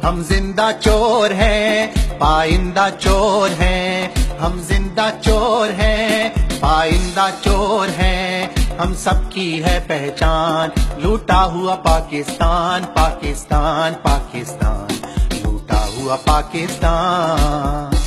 हम जिंदा चोर हैं, पाइंदा चोर हैं। हम जिंदा चोर हैं, पाइंदा चोर हैं। हम सबकी है पहचान, लूटा हुआ पाकिस्तान, पाकिस्तान, पाकिस्तान, लूटा हुआ पाकिस्तान।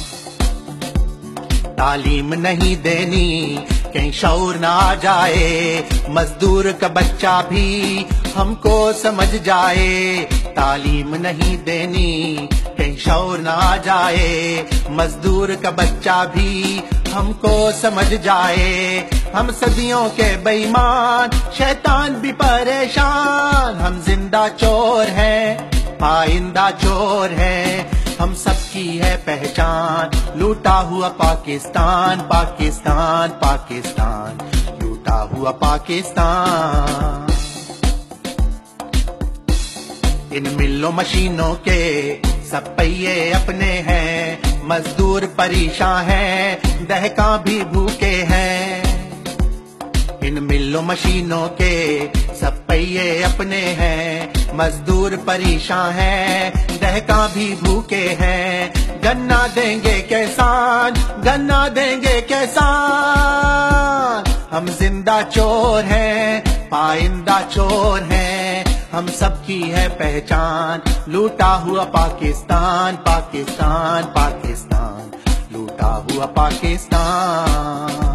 तालीम नहीं देनी कहीं शौर ना आ जाए, मजदूर का बच्चा भी हमको समझ जाए। तालीम नहीं देनी कहीं शौर ना आ जाए, मजदूर का बच्चा भी हमको समझ जाए। हम सदियों के बेईमान, शैतान भी परेशान। हम जिंदा चोर हैं, पाइंदा चोर हैं। हम सबकी है पहचान, लूटा हुआ पाकिस्तान, पाकिस्तान, पाकिस्तान, लूटा हुआ पाकिस्तान। इन मिलों मशीनों के सब पहिए अपने हैं, मजदूर परेशान हैं, दहका भी भूखे हैं। इन मिलों मशीनों के सब पहिए अपने हैं, मजदूर परेशान हैं, दहका भी भूखे हैं। गन्ना देंगे किसान, गन्ना देंगे किसान। हम जिंदा चोर हैं, पाइंदा चोर हैं। हम सबकी है पहचान, लूटा हुआ पाकिस्तान, पाकिस्तान, पाकिस्तान, लूटा हुआ पाकिस्तान।